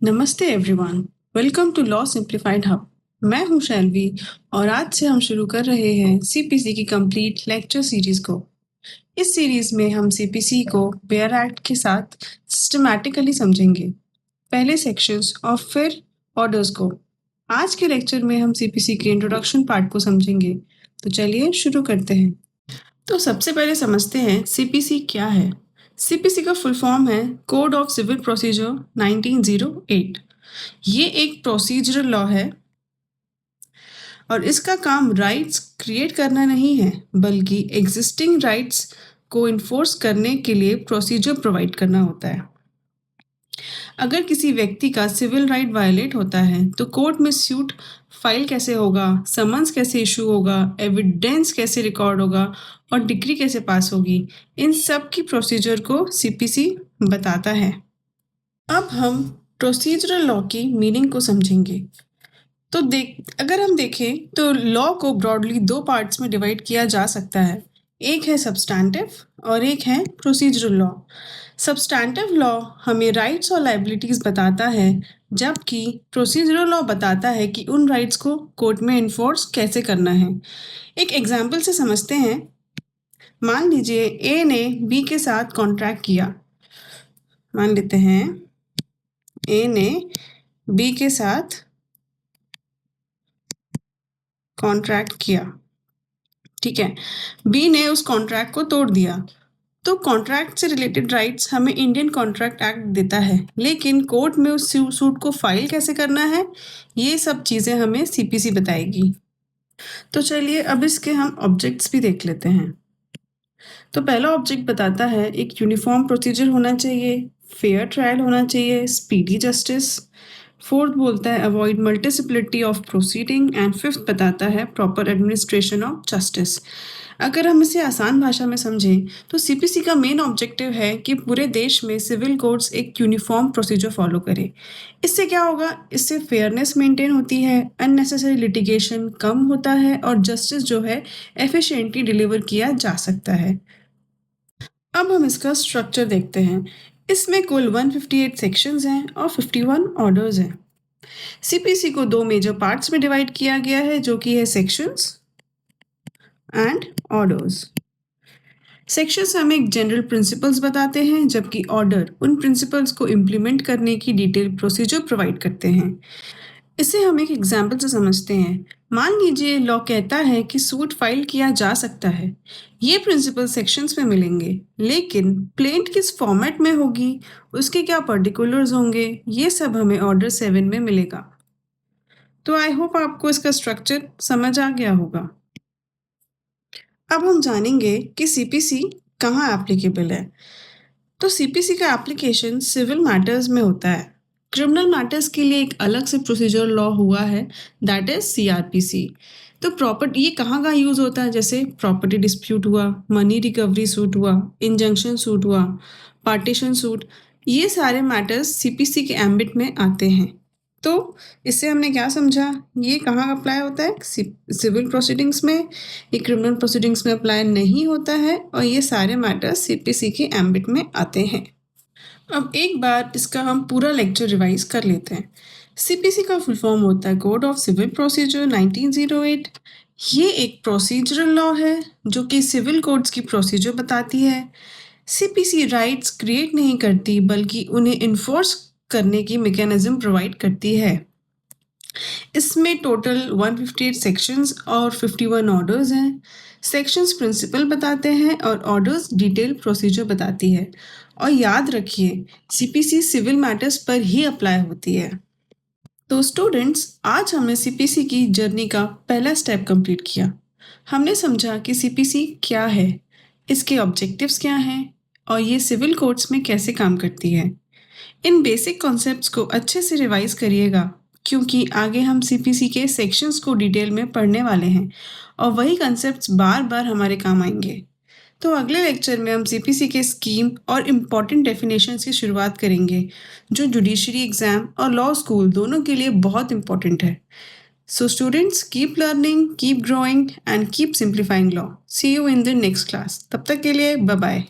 नमस्ते everyone, welcome to law simplified hub. मैं हूं शैलवी और आज से हम शुरू कर रहे हैं सीपीसी की कंप्लीट लेक्चर सीरीज को। इस सीरीज में हम सीपीसी को बेयर एक्ट के साथ सिस्टमैटिकली समझेंगे, पहले सेक्शंस और फिर ऑर्डर्स को। आज के लेक्चर में हम सीपीसी के इंट्रोडक्शन पार्ट को समझेंगे, तो चलिए शुरू करते हैं। तो सबसे पहले समझते हैं सीपीसी क्या है। सीपीसी का फुल फॉर्म है कोड ऑफ सिविल प्रोसीजर 1908। ये एक प्रोसीजरल लॉ है और इसका काम राइट्स क्रिएट करना नहीं है, बल्कि एग्जिस्टिंग राइट्स को इन्फोर्स करने के लिए प्रोसीजर प्रोवाइड करना होता है। अगर किसी व्यक्ति का सिविल राइट वायलेट होता है तो कोर्ट में सूट फाइल कैसे होगा, समन्स कैसे इशू होगा, एविडेंस कैसे रिकॉर्ड होगा और डिक्री कैसे पास होगी, इन सब की प्रोसीजर को सीपीसी बताता है। अब हम प्रोसीजरल लॉ की मीनिंग को समझेंगे। तो अगर हम देखें तो लॉ को ब्रॉडली दो पार्ट्स में डिवाइड किया जा सकता है। एक है सब्सटैंटिव और एक है प्रोसीजरल लॉ। सब्सटैंटिव लॉ हमें राइट्स और लायबिलिटीज बताता है, जबकि प्रोसीजरल लॉ बताता है कि उन राइट्स को कोर्ट में इन्फोर्स कैसे करना है। एक एग्जाम्पल से समझते हैं। मान लीजिए ए ने बी के साथ कॉन्ट्रैक्ट किया। मान लेते हैं ए ने बी के साथ कॉन्ट्रैक्ट किया, ठीक है। बी ने उस कॉन्ट्रैक्ट को तोड़ दिया, तो कॉन्ट्रैक्ट से रिलेटेड राइट्स हमें इंडियन कॉन्ट्रैक्ट एक्ट देता है, लेकिन कोर्ट में उस सूट को फाइल कैसे करना है, ये सब चीज़ें हमें सीपीसी बताएगी। तो चलिए अब इसके हम ऑब्जेक्ट्स भी देख लेते हैं। तो पहला ऑब्जेक्ट बताता है एक यूनिफॉर्म प्रोसीजर होना चाहिए, फेयर ट्रायल होना चाहिए, स्पीडी जस्टिस। फोर्थ बोलता है avoid मल्टीसिप्लिटी of proceeding and fifth बताता है प्रॉपर एडमिनिस्ट्रेशन ऑफ जस्टिस। अगर हम इसे आसान भाषा में समझें तो सीपीसी का मेन ऑब्जेक्टिव है कि पूरे देश में सिविल कोर्ट्स एक यूनिफॉर्म प्रोसीजर फॉलो करें। इससे क्या होगा, इससे फेयरनेस मेंटेन होती है, अननेसेसरी लिटिगेशन कम होता है और जस्टिस जो है एफिशिएंटली डिलीवर किया जा सकता है। अब हम इसका स्ट्रक्चर देखते हैं। इसमें कुल 158 सेक्शंस हैं और 51 ऑर्डर्स हैं। सीपीसी को दो मेजर पार्ट्स में डिवाइड किया गया है, जो कि है सेक्शंस एंड ऑर्डर्स। सेक्शंस हमें एक जनरल प्रिंसिपल्स बताते हैं, जबकि ऑर्डर उन प्रिंसिपल्स को इम्प्लीमेंट करने की डिटेल प्रोसीजर प्रोवाइड करते हैं। इसे हम एक एग्जाम्पल से समझते हैं। मान लीजिए लॉ कहता है कि सूट फाइल किया जा सकता है। ये प्रिंसिपल सेक्शंस में मिलेंगे, लेकिन प्लेंट किस फॉर्मेट में होगी, उसके क्या पर्टिकुलर्स होंगे, ये सब हमें ऑर्डर 7 में मिलेगा। तो आई होप आपको इसका स्ट्रक्चर समझ आ गया होगा। अब हम जानेंगे कि सीपीसी कहाँ एप्लीकेबल है। तो सीपीसी का एप्लीकेशन सिविल मैटर्स में होता है। क्रिमिनल मैटर्स के लिए एक अलग से प्रोसीजर लॉ हुआ है, दैट इज सीआरपीसी। तो प्रॉपर्टी ये कहाँ का यूज़ होता है, जैसे प्रॉपर्टी डिस्प्यूट हुआ, मनी रिकवरी सूट हुआ, इंजंक्शन सूट हुआ, पार्टीशन सूट, ये सारे मैटर्स सीपीसी के एम्बिट में आते हैं। तो इससे हमने क्या समझा, ये कहाँ अप्लाई होता है, सिविल प्रोसीडिंग्स में, ये क्रिमिनल प्रोसीडिंग्स में अप्लाई नहीं होता है और ये सारे मैटर्स सीपीसी के एम्बिट में आते हैं। अब एक बार इसका हम पूरा लेक्चर रिवाइज कर लेते हैं। सीपीसी का फुल फॉर्म होता है कोड ऑफ सिविल प्रोसीजर 1908। ये एक प्रोसीजरल लॉ है जो कि सिविल कोड्स की प्रोसीजर बताती है। सीपीसी राइट्स क्रिएट नहीं करती, बल्कि उन्हें इन्फोर्स करने की मैकेनिज्म प्रोवाइड करती है। इसमें टोटल 158 सेक्शंस और 51 ऑर्डर्स हैं। सेक्शंस प्रिंसिपल बताते हैं और ऑर्डर्स डिटेल प्रोसीजर बताती है। और याद रखिए, सीपीसी सिविल मैटर्स पर ही अप्लाई होती है। तो स्टूडेंट्स, आज हमने सीपीसी की जर्नी का पहला स्टेप कंप्लीट किया। हमने समझा कि सीपीसी क्या है, इसके ऑब्जेक्टिव्स क्या हैं और ये सिविल कोर्ट्स में कैसे काम करती है। इन बेसिक कॉन्सेप्ट्स को अच्छे से रिवाइज करिएगा, क्योंकि आगे हम सीपीसी के सेक्शंस को डिटेल में पढ़ने वाले हैं और वही कॉन्सेप्ट्स बार बार हमारे काम आएंगे। तो अगले लेक्चर में हम सीपीसी के स्कीम और इम्पॉर्टेंट डेफिनेशंस की शुरुआत करेंगे, जो जुडिशरी एग्जाम और लॉ स्कूल दोनों के लिए बहुत इंपॉर्टेंट है। So students, keep learning, keep growing and keep simplifying law. See you in the next class. तब तक के लिए बाय बाय।